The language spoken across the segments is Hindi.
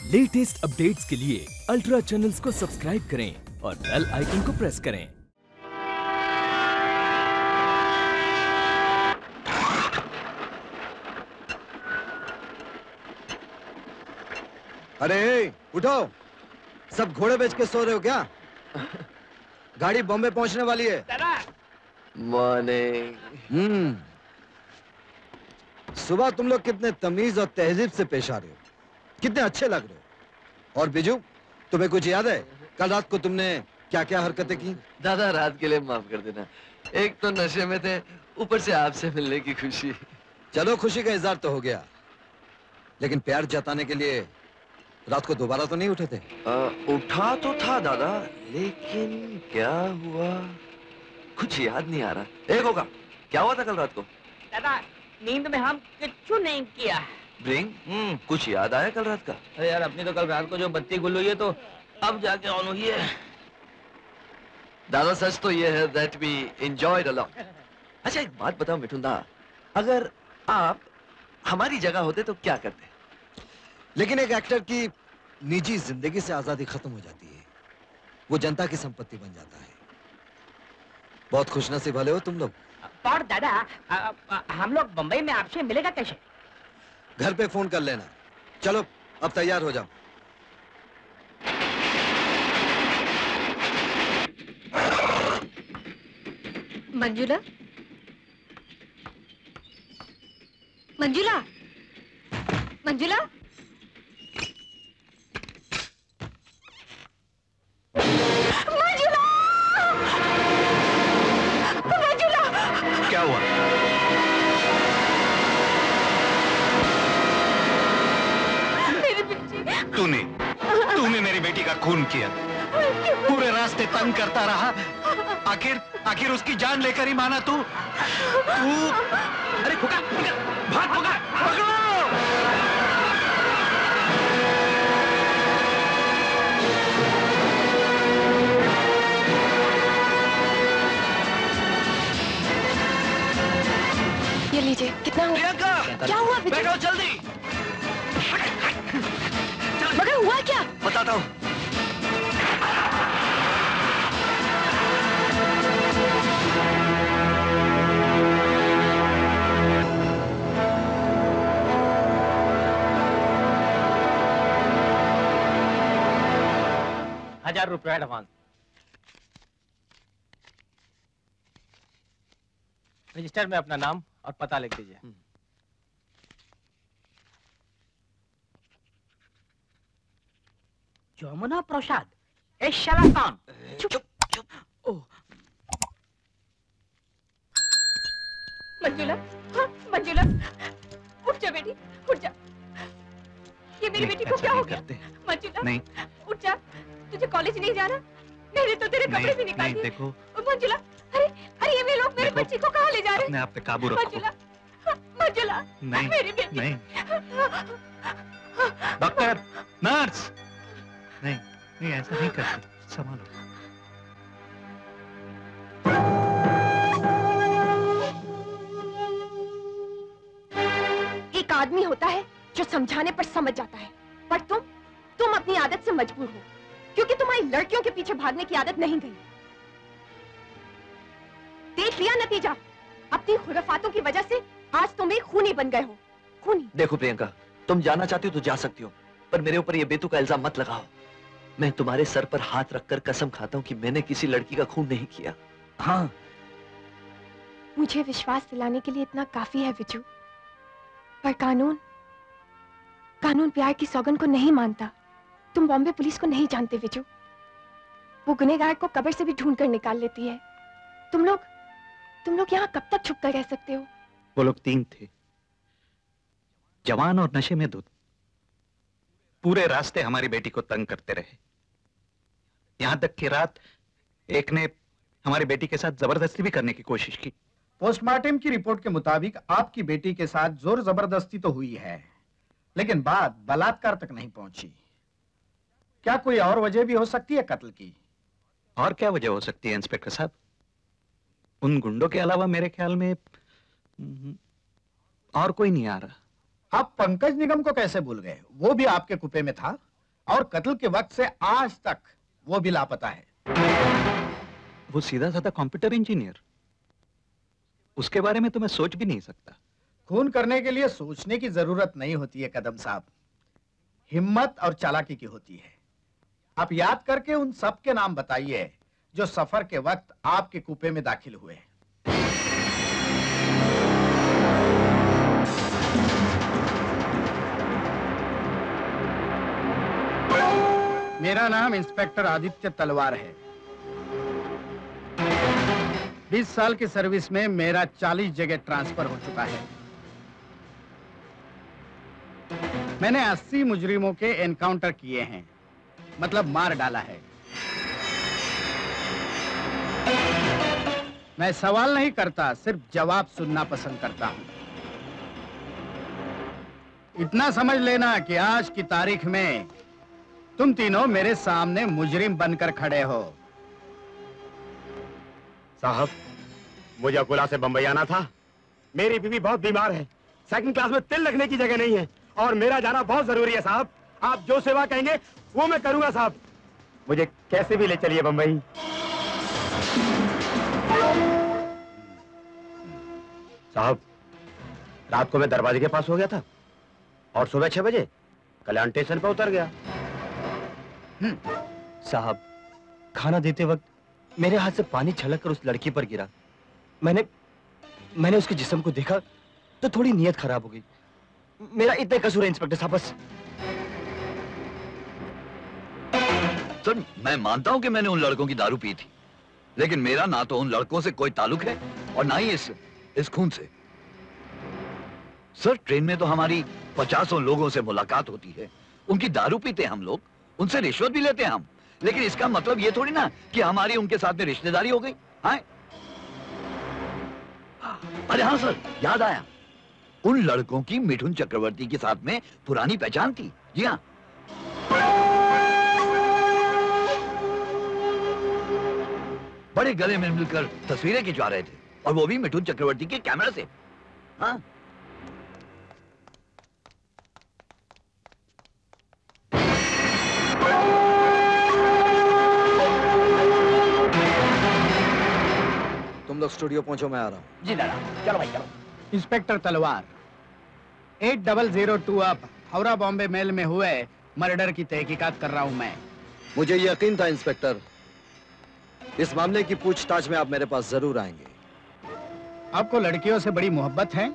लेटेस्ट अपडेट्स के लिए अल्ट्रा चैनल्स को सब्सक्राइब करें और बेल आइकन को प्रेस करें। अरे उठो, सब घोड़े बेच के सो रहे हो क्या? गाड़ी बॉम्बे पहुंचने वाली है। मॉर्निंग। सुबह तुम लोग कितने तमीज और तहजीब से पेश आ रहे हो, कितने अच्छे लग रहे हो। और बिजू, तुम्हें कुछ याद है कल रात को तुमने क्या क्या हरकतें की? दादा रात के लिए माफ कर देना, एक तो नशे में थे, ऊपर से आपसे मिलने की खुशी। चलो खुशी का इजहार तो हो गया, लेकिन प्यार जताने के लिए रात को दोबारा तो नहीं उठे थे? उठा तो था दादा, लेकिन क्या हुआ कुछ याद नहीं आ रहा। एक होगा, क्या हुआ था कल रात को? दादा नींद में हम कुछ नहीं किया। ब्रिंग, कुछ याद आया कल रात का? अरे यार, अपनी तो कल रात को जो बत्ती गुल हुई है तो अब जाके ऑन हुई है। दादा सच तो ये है that we enjoyed a lot। अच्छा एक बात बताओ मिठुन दा, अगर आप हमारी जगह होते तो क्या करते? लेकिन एक एक्टर की निजी जिंदगी से आजादी खत्म हो जाती है, वो जनता की संपत्ति बन जाता है। बहुत खुशनसीब वाले हो तुम लोग। पर दादा हम लोग बम्बई में आपसे मिलेगा कैसे? घर पे फोन कर लेना। चलो अब तैयार हो जाओ। मंजुला, मंजुला, मंजुला, मंजुला, मंजुला। क्या हुआ? मेरी बेटी। तूने मेरी बेटी का खून किया, पूरे रास्ते तंग करता रहा, आखिर उसकी जान लेकर ही माना तू। अरे फुका, भाग फुका, पकड़ो! ये लीजिए, कितना हुआ? प्रियंका, क्या हुआ? बैठो जल्दी। मगर हुआ क्या? बताता हूँ। ₹1000 एडवांस। रजिस्टर में अपना नाम और पता लिख दीजिए। जमुना प्रसाद, ए शाला कौन? चुप चुप। मंजुला, हाँ, मंजुला, उठ जा बेटी, उठ जा। ये मेरी बेटी को क्या हो गया? मंजुला, नहीं, उठ जा। तुझे कॉलेज नहीं जाना? मेरे तो तेरे कपड़े भी निकाल दिए। देखो मंजुला, अरे ये लोग मेरे बच्ची को कहाँ ले जा रहे हैं? अपने आप पे काबू रखो। मंजुला, मंजुला, नहीं, मेरी बेटी। नहीं। डॉक्टर, नर्स, नहीं, नहीं ऐसा नहीं करते, संभालो। एक आदमी होता है जो समझाने पर समझ जाता है, पर तुम अपनी आदत से मजबूर हो, क्योंकि तुम्हारी लड़कियों के पीछे भागने की आदत नहीं गई। देख लिया नतीजा, अपनी खुराफातों की वजह से आज तुम एक खूनी बन गए हो। खूनी। देखो प्रियंका, तुम जाना चाहती हो तो जा सकती हो, पर मेरे ऊपर ये बेतुका इल्जाम मत लगाओ। मैं तुम्हारे सर पर हाथ रखकर कसम खाता हूँ कि मैंने किसी लड़की का खून नहीं किया। हाँ, मुझे विश्वास दिलाने के लिए इतना काफी है विजू, पर कानून प्यार की सौगंध को नहीं मानता। तुम बॉम्बे पुलिस को नहीं जानते विजू, वो गुनहगार को कब्र से भी ढूंढ कर निकाल लेती है। तुम लोग यहाँ कब तक छुप कर रह सकते हो? वो लोग 3 थे, जवान और नशे में धुत। पूरे रास्ते हमारी बेटी को तंग करते रहे, यहां तक कि रात एक ने हमारी बेटी के साथ जबरदस्ती भी करने की कोशिश की। पोस्टमार्टम की रिपोर्ट के मुताबिक आपकी बेटी के साथ जोर जबरदस्ती तो हुई है, लेकिन बात बलात्कार तक नहीं पहुंची। क्या कोई और वजह भी हो सकती है कत्ल की? और क्या वजह हो सकती है इंस्पेक्टर साहब? उन गुंडों के अलावा मेरे ख्याल में और कोई नहीं आ रहा। आप पंकज निगम को कैसे भूल गए? वो भी आपके कुपे में था। और कत्ल के वक्त से आज तक वो भी लापता है। वो सीधा साधा कंप्यूटर इंजीनियर, उसके बारे में तो मैं सोच भी नहीं सकता। खून करने के लिए सोचने की जरूरत नहीं होती है कदम साहब, हिम्मत और चालाकी की होती है। आप याद करके उन सब के नाम बताइए जो सफर के वक्त आपके कूपे में दाखिल हुए। मेरा नाम इंस्पेक्टर आदित्य तलवार है। 20 साल की सर्विस में मेरा 40 जगह ट्रांसफर हो चुका है। मैंने 80 मुजरिमों के एनकाउंटर किए हैं, मतलब मार डाला है। मैं सवाल नहीं करता, सिर्फ जवाब सुनना पसंद करता हूं। इतना समझ लेना कि आज की तारीख में तुम तीनों मेरे सामने मुजरिम बनकर खड़े हो। साहब, मुझे अकोला से बंबई आना था। मेरी बीवी बहुत बीमार है, सेकंड क्लास में तिल लगने की जगह नहीं है और मेरा जाना बहुत जरूरी है साहब। आप जो सेवा कहेंगे वो मैं करूंगा साहब। मुझे कैसे भी ले चलिए बंबई। साहब, रात को मैं दरवाजे के पास हो गया था और सुबह 6 बजे कल्याण स्टेशन पर उतर गया। साहब, खाना देते वक्त मेरे हाथ से पानी छलक कर उस लड़की पर गिरा। मैंने उसके जिस्म को देखा तो थोड़ी नीयत खराब हो गई। मेरा इतना कसूर है इंस्पेक्टर साहब, बस। सर, मैं मानता हूं कि मैंने उन लड़कों की दारू पी थी, लेकिन मेरा ना तो उन लड़कों से कोई ताल्लुक है और ना ही इस खून से। सर, ट्रेन में तो हमारी 50 लोगों से मुलाकात होती है, उनकी दारू पीते हैं हम लोग, उनसे रिश्वत भी लेते हैं हम, लेकिन इसका मतलब ये थोड़ी ना कि हमारी उनके साथ में रिश्तेदारी हो गई। हाँ? अरे हाँ सर, याद आया, उन लड़कों की मिठुन चक्रवर्ती के साथ में पुरानी पहचान थी। जी हाँ, बड़े गले में मिलकर तस्वीरें खिंचवा रहे थे, और वो भी मिठुन चक्रवर्ती के कैमरा से। हाँ, तुम लोग स्टूडियो पहुंचो, मैं आ रहा हूं। जी दादा, चलो भाई चलो। इंस्पेक्टर तलवार, 8002 अब हावड़ा बॉम्बे मेल में हुए मर्डर की तहकीकात कर रहा हूं मैं। मुझे यकीन था इंस्पेक्टर, इस मामले की पूछताछ में आप मेरे पास जरूर आएंगे। आपको लड़कियों से बड़ी मोहब्बत है?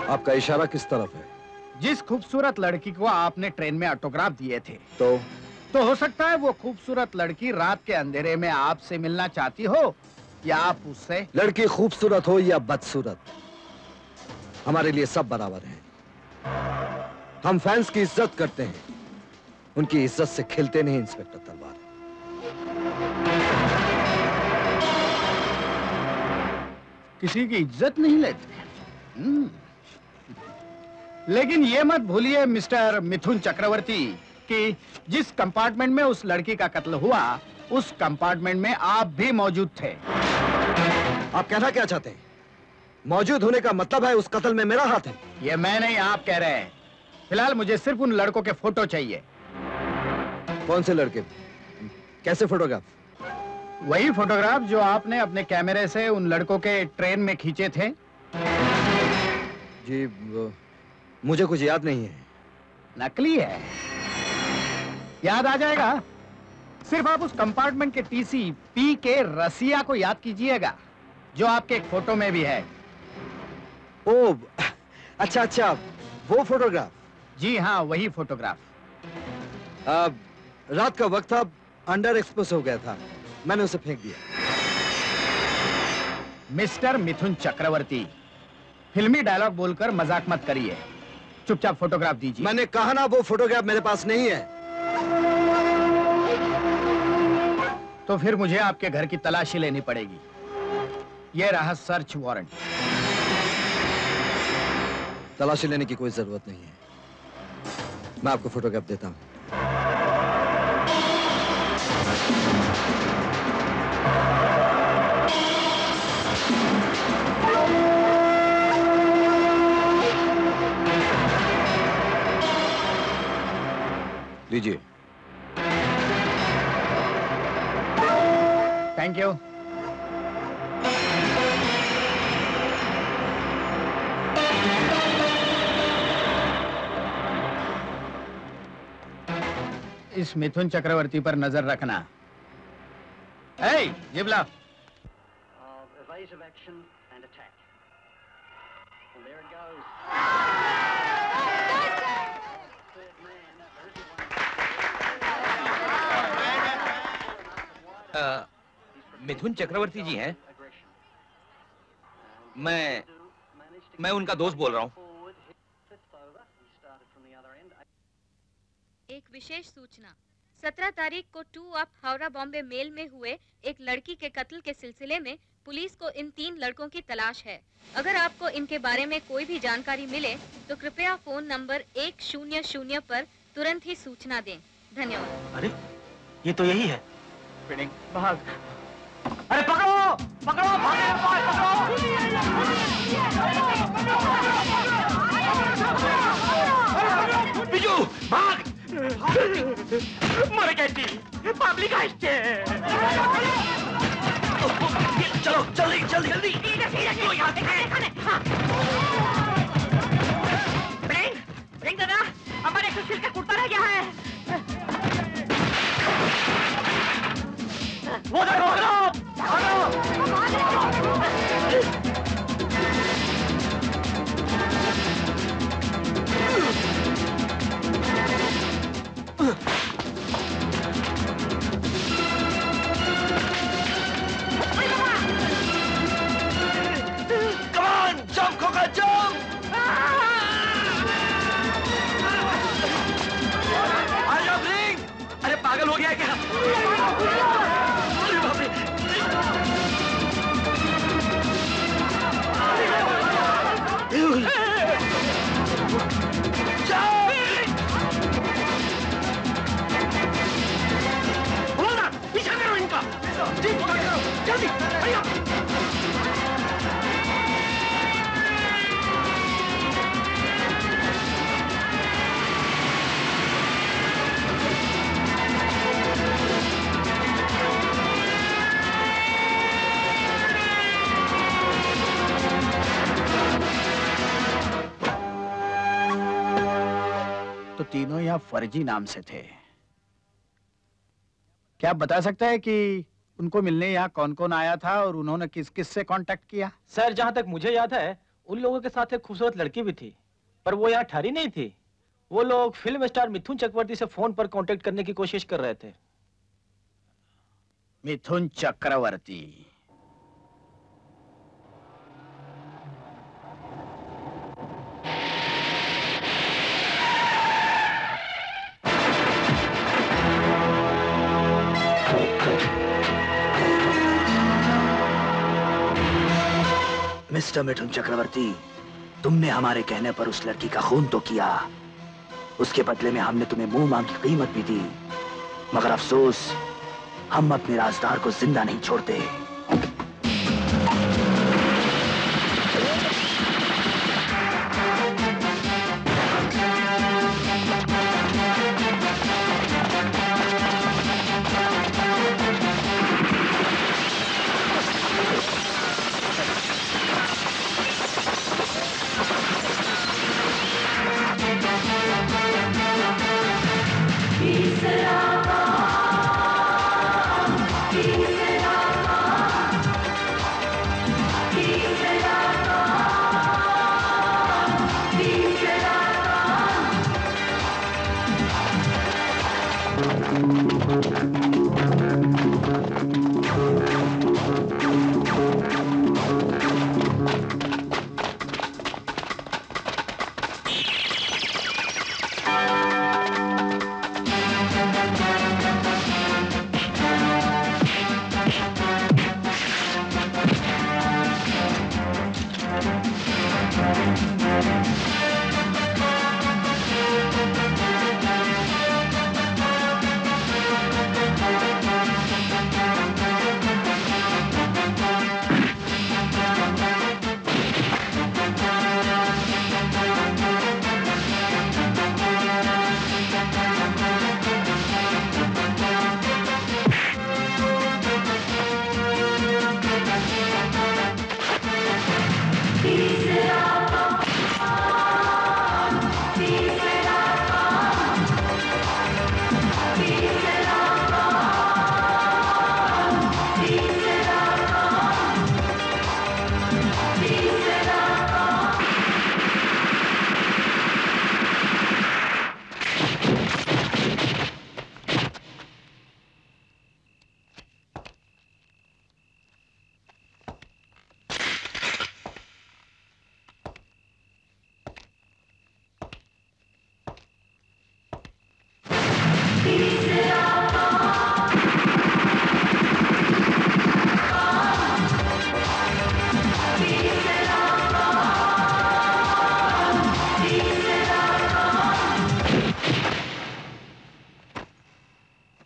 आपका इशारा किस तरफ है? जिस खूबसूरत लड़की को आपने ट्रेन में ऑटोग्राफ दिए थे, तो हो सकता है वो खूबसूरत लड़की रात के अंधेरे में आपसे मिलना चाहती हो, या आप उससे। लड़की खूबसूरत हो या बदसूरत, हमारे लिए सब बराबर हैं। हम फैंस की इज्जत करते हैं, उनकी इज्जत से खिलते नहीं इंस्पेक्टर तलवार। किसी की इज्जत नहीं लेते। लेकिन ये मत भूलिए मिस्टर मिथुन चक्रवर्ती कि जिस कंपार्टमेंट में उस लड़की का कत्ल हुआ, उस कंपार्टमेंट में आप भी मौजूद थे। आप कहना क्या चाहते हैं? मौजूद होने का मतलब है उस कत्ल में मेरा हाथ है? ये मैं नहीं, आप कह रहे हैं। फिलहाल मुझे सिर्फ उन लड़कों के फोटो चाहिए। कौन से लड़के? कैसे फोटोग्राफ? वही फोटोग्राफ जो आपने अपने कैमरे से उन लड़कों के ट्रेन में खींचे थे। जी, मुझे कुछ याद नहीं है। नकली है? याद आ जाएगा। सिर्फ आप उस कंपार्टमेंट के टीसी पी के रसिया को याद कीजिएगा, जो आपके एक फोटो में भी है। ओ, अच्छा अच्छा, वो फोटोग्राफ? जी हाँ, वही फोटोग्राफ। रात का वक्त था, अंडर एक्सपोज हो गया था, मैंने उसे फेंक दिया। मिस्टर मिथुन चक्रवर्ती, फिल्मी डायलॉग बोलकर मजाक मत करिए, चुपचाप फोटोग्राफ दीजिए। मैंने कहा ना, वो फोटोग्राफ मेरे पास नहीं है। तो फिर मुझे आपके घर की तलाशी लेनी पड़ेगी। यह रहा सर्च वारंट। तलाशी लेने की कोई जरूरत नहीं है, मैं आपको फोटोग्राफ देता हूं। लीजिए। Thank you. इस मिथुन चक्रवर्ती पर नजर रखना। Hey, जिबला। Evasive action and attack. And there it goes. Mithun Chakraborty जी हैं? मैं उनका दोस्त बोल रहा हूँ। एक विशेष सूचना। 17 तारीख को 2 अप हावड़ा बॉम्बे मेल में हुए एक लड़की के कत्ल के सिलसिले में पुलिस को इन 3 लड़कों की तलाश है। अगर आपको इनके बारे में कोई भी जानकारी मिले तो कृपया फोन नंबर 100 पर तुरंत ही सूचना दें। धन्यवाद। अरे ये तो यही है। भाग। अरे पकड़ो पकड़ो बिजू भाग। मर गई पब्लिक हंसते। चलो जल्दी जल्दी जल्दी। ब्रेक दादा, हमारे एक सिल का कुर्ता रह गया है। वो जंप खोका जंप। आजा ब्रिंग। अरे पागल हो गया क्या? अरे बाप रे। पीछा करो इनका। जल्दी तो तीनों यहाँ फर्जी नाम से थे। क्या आप बता सकते हैं कि उनको मिलने यहाँ कौन कौन आया था और उन्होंने किस किस से कांटेक्ट किया? सर जहाँ तक मुझे याद है उन लोगों के साथ एक खूबसूरत लड़की भी थी, पर वो यहाँ ठहरी नहीं थी। वो लोग फिल्म स्टार मिथुन चक्रवर्ती से फोन पर कांटेक्ट करने की कोशिश कर रहे थे। मिथुन चक्रवर्ती। मिस्टर मिथुन चक्रवर्ती, तुमने हमारे कहने पर उस लड़की का खून तो किया, उसके बदले में हमने तुम्हें मुंह मांगी कीमत भी दी, मगर अफसोस हम अपने राजदार को जिंदा नहीं छोड़ते। Peace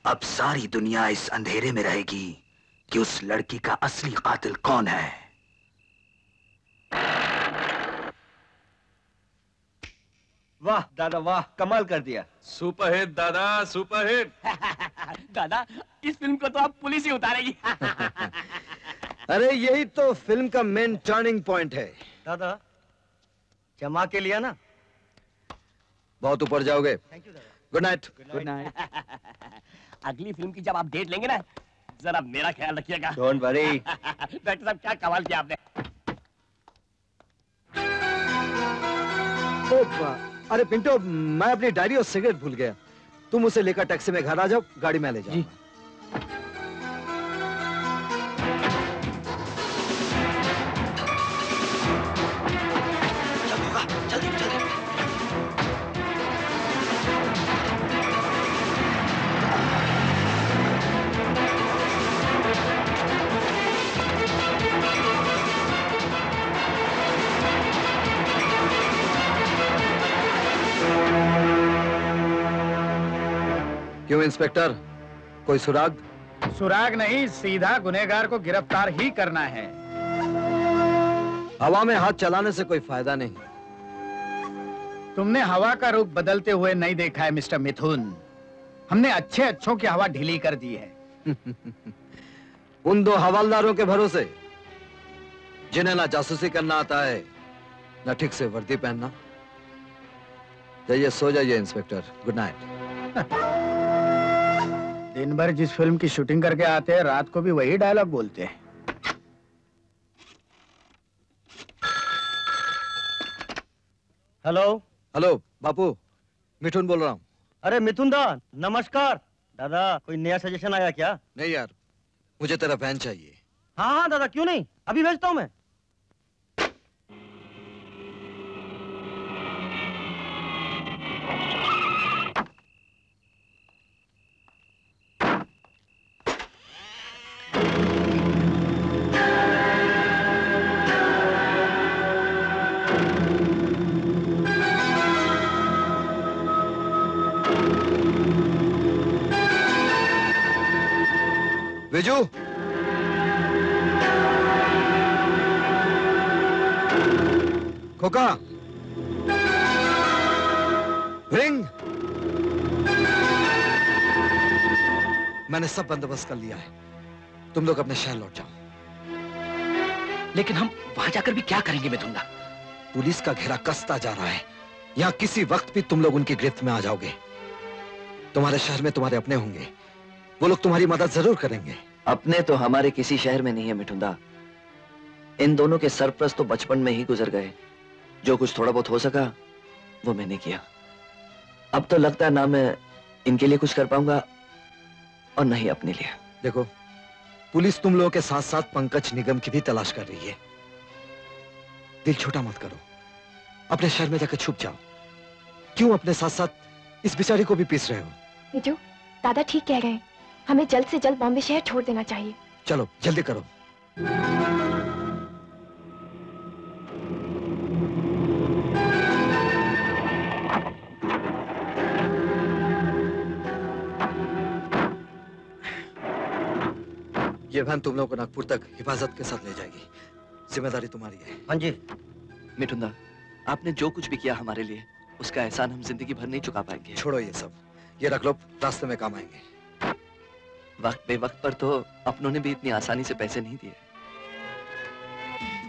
अब सारी दुनिया इस अंधेरे में रहेगी कि उस लड़की का असली कातिल कौन है। वाह दादा वाह, कमाल कर दिया। सुपरहिट दादा, सुपरहिट। दादा इस फिल्म को तो आप पुलिस ही उतारेगी। अरे यही तो फिल्म का मेन टर्निंग पॉइंट है। दादा जमा के लिया ना, बहुत ऊपर जाओगे। थैंक यू दादा। Good night. Good night. अगली फिल्म की जब आप डेट लेंगे ना, जरा मेरा ख्याल रखिएगा। Don't worry. डॉक्टर साहब क्या कमाल किया आपने। अरे पिंटो, मैं अपनी डायरी और सिगरेट भूल गया। तुम उसे लेकर टैक्सी में घर आ जाओ, गाड़ी में ले जाओ। क्यों इंस्पेक्टर, कोई सुराग? सुराग नहीं, सीधा गुनहगार को गिरफ्तार ही करना है। हवा में हाथ चलाने से कोई फायदा नहीं। तुमने हवा का रुख बदलते हुए नहीं देखा है मिस्टर मिथुन। हमने अच्छों की हवा ढीली कर दी है। उन दो हवालदारों के भरोसे, जिन्हें ना जासूसी करना आता है ना ठीक से वर्दी पहनना। जाइए सो जाइए इंस्पेक्टर, गुड नाइट। दिन भर जिस फिल्म की शूटिंग करके आते हैं, रात को भी वही डायलॉग बोलते हैं। हेलो हेलो बापू, मिथुन बोल रहा हूँ। अरे मिथुन दा नमस्कार। दादा कोई नया सजेशन आया क्या? नहीं यार, मुझे तेरा फैन चाहिए। हाँ हाँ दादा, क्यों नहीं, अभी भेजता हूँ मैं। विजू, खोका, रिंग। मैंने सब बंदोबस्त कर लिया है, तुम लोग अपने शहर लौट जाओ। लेकिन हम वहां जाकर भी क्या करेंगे मिथुन? पुलिस का घेरा कसता जा रहा है। यहां किसी वक्त भी तुम लोग उनकी गिरफ्त में आ जाओगे। तुम्हारे शहर में तुम्हारे अपने होंगे, वो लोग तुम्हारी मदद जरूर करेंगे। अपने तो हमारे किसी शहर में नहीं है मिठुंदा। इन दोनों के सरप्रस्त तो बचपन में ही गुजर गए। जो कुछ थोड़ा बहुत हो सका वो मैंने किया। अब तो लगता है ना मैं इनके लिए कुछ कर पाऊंगा और नहीं अपने लिए। देखो, पुलिस तुम लोगों के साथ साथ पंकज निगम की भी तलाश कर रही है। दिल छोटा मत करो, अपने शहर में जाकर छुप जाओ। क्यों अपने साथ साथ इस बेचारी को भी पीस रहे हो? विजू, दादा ठीक कह रहे हैं, हमें जल्द से जल्द बॉम्बे शहर छोड़ देना चाहिए। चलो जल्दी करो। ये वैन तुम लोगों को नागपुर तक हिफाजत के साथ ले जाएगी। जिम्मेदारी तुम्हारी है। हाँ जी। मिठुंदा, आपने जो कुछ भी किया हमारे लिए, उसका एहसान हम जिंदगी भर नहीं चुका पाएंगे। छोड़ो ये सब, ये रख लो, रास्ते में काम आएंगे। वक्त बेवक्त पर तो अपनों ने भी इतनी आसानी से पैसे नहीं दिए।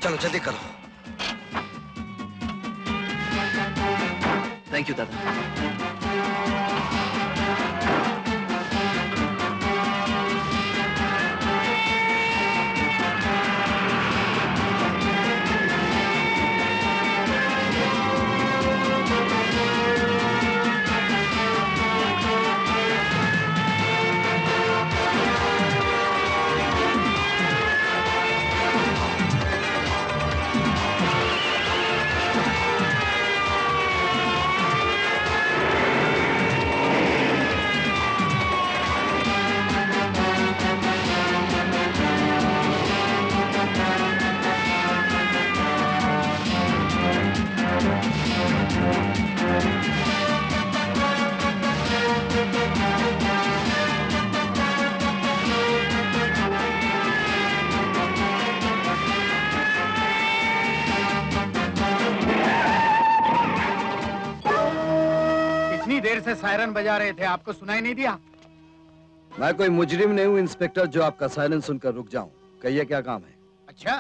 चलो जल्दी करो। थैंक यू दादा। इतनी देर से सायरन बजा रहे थे, आपको सुनाई नहीं दिया? मैं कोई मुजरिम नहीं हूँ इंस्पेक्टर जो आपका सायरन सुनकर रुक जाऊं। कहिए क्या काम है? अच्छा,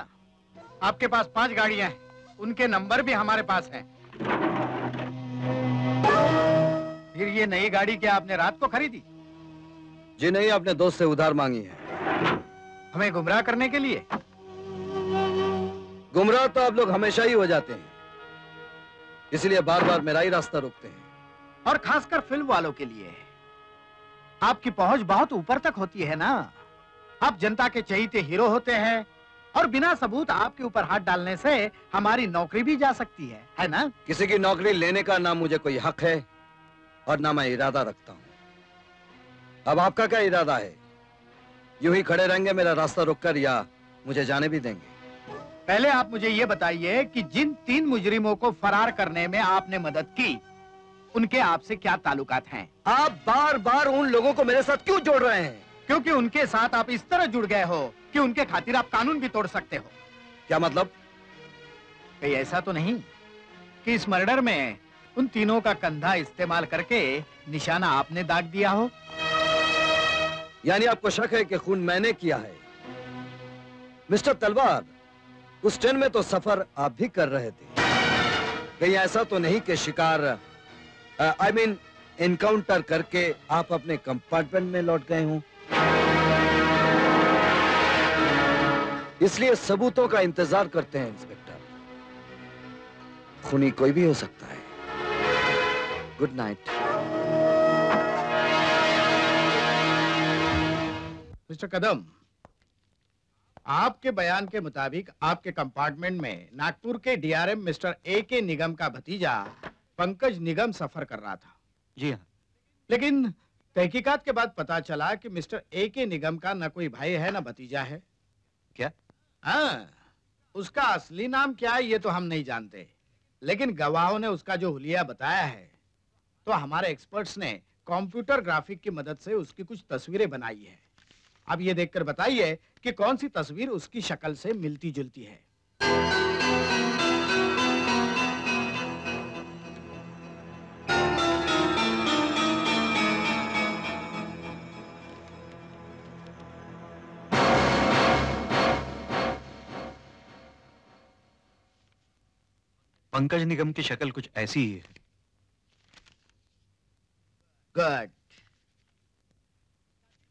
आपके पास 5 गाड़ियां हैं, उनके नंबर भी हमारे पास हैं। फिर ये नई गाड़ी क्या आपने रात को खरीदी? जी नहीं, अपने दोस्त से उधार मांगी है। हमें गुमराह करने के लिए? गुमराह तो आप लोग हमेशा ही हो जाते हैं, इसलिए बार बार मेरा ही रास्ता रोकते हैं। और खासकर फिल्म वालों के लिए आपकी पहुंच बहुत ऊपर तक होती है ना। आप जनता के चहीते हीरो होते हैं और बिना सबूत आपके ऊपर हाथ डालने से हमारी नौकरी भी जा सकती है ना? किसी की नौकरी लेने का ना मुझे कोई हक है और ना मैं इरादा रखता हूं। अब आपका क्या इरादा है? यूं ही खड़े रहेंगे मेरा रास्ता रोककर, या मुझे जाने भी देंगे? पहले आप मुझे ये बताइए कि जिन 3 मुजरिमों को फरार करने में आपने मदद की, उनके आपसे क्या ताल्लुकात हैं? आप बार बार उन लोगों को मेरे साथ क्यों जोड़ रहे हैं? क्योंकि उनके साथ आप इस तरह जुड़ गए हो कि उनके खातिर आप कानून भी तोड़ सकते हो। क्या मतलब? कहीं ऐसा तो नहीं कि इस मर्डर में उन तीनों का कंधा इस्तेमाल करके निशाना आपने दाग दिया हो? यानी आपको शक है कि खून मैंने किया है? मिस्टर तलवार, उस ट्रेन में तो सफर आप भी कर रहे थे। कहीं ऐसा तो नहीं कि शिकार आई मीन एनकाउंटर करके आप अपने कंपार्टमेंट में लौट गए हों? इसलिए सबूतों का इंतजार करते हैं इंस्पेक्टर। खूनी कोई भी हो सकता है। Good night. मिस्टर कदम, आपके बयान के मुताबिक आपके कंपार्टमेंट में नागपुर के डीआरएम मिस्टर A.K. निगम का भतीजा पंकज निगम सफर कर रहा था। जी हाँ। लेकिन तहकीकात के बाद पता चला कि मिस्टर A.K. निगम का न कोई भाई है न भतीजा है। क्या? हाँ, उसका असली नाम क्या है ये तो हम नहीं जानते, लेकिन गवाहों ने उसका जो हुलिया बताया है, तो हमारे एक्सपर्ट्स ने कंप्यूटर ग्राफिक की मदद से उसकी कुछ तस्वीरें बनाई है। अब ये देखकर बताइए कि कौन सी तस्वीर उसकी शक्ल से मिलती जुलती है। पंकज निगम की शक्ल कुछ ऐसी ही है। गुड।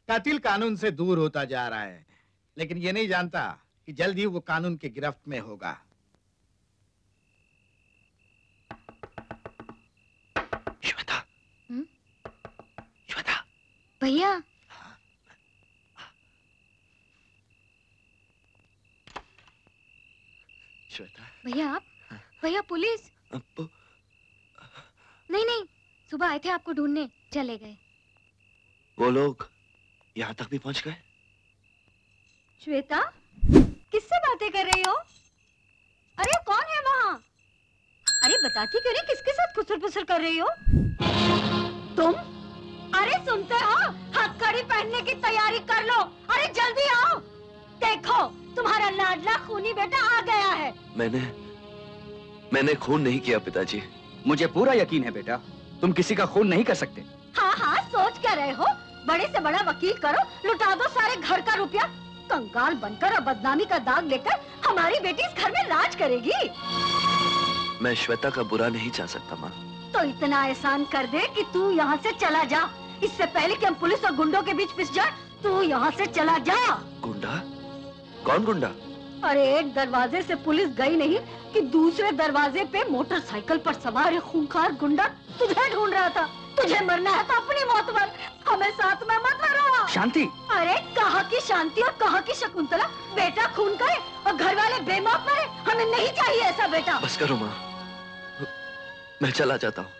कातिल कानून से दूर होता जा रहा है, लेकिन ये नहीं जानता कि जल्द ही वो कानून की गिरफ्त में होगा। श्वेता। श्वेता। भैया। श्वेता। भैया आप? भैया पुलिस? नहीं, सुबह आए थे आपको ढूंढने, चले गए। वो लोग यहाँ तक भी पहुंच गए? श्वेता, किससे बातें कर रही हो? अरे कौन है वहाँ? अरे बताती क्यों नहीं, किसके साथ खुसर फुसर कर रही हो तुम? अरे सुनते हो, हथकड़ी पहनने की तैयारी कर लो। अरे जल्दी आओ, देखो तुम्हारा लाडला खूनी बेटा आ गया है। मैंने खून नहीं किया पिताजी। मुझे पूरा यकीन है बेटा, तुम किसी का खून नहीं कर सकते। हाँ, सोच क्या रहे हो? बड़े से बड़ा वकील करो, लुटा दो सारे घर का रुपया। कंगाल बनकर और बदनामी का दाग लेकर हमारी बेटी इस घर में राज करेगी। मैं श्वेता का बुरा नहीं चाह सकता माँ। तो इतना एहसान कर दे कि तू यहाँ से चला जा, इससे पहले कि हम पुलिस और गुंडों के बीच पिस जाए। तू यहाँ से चला जा। गुंडा? कौन गुंडा? अरे एक दरवाजे से पुलिस गई नहीं कि दूसरे दरवाजे पे मोटरसाइकिल पर सवार खूंखार गुंडा तुझे ढूंढ रहा था। तुझे मरना है तो अपनी मौत मर, हमें साथ में मत मरो। शांति। अरे कहाँ की शांति और कहाँ की शकुंतला? बेटा खून करे और घर वाले बेमौत मरे, हमें नहीं चाहिए ऐसा बेटा। बस करो माँ, मैं चला जाता हूँ।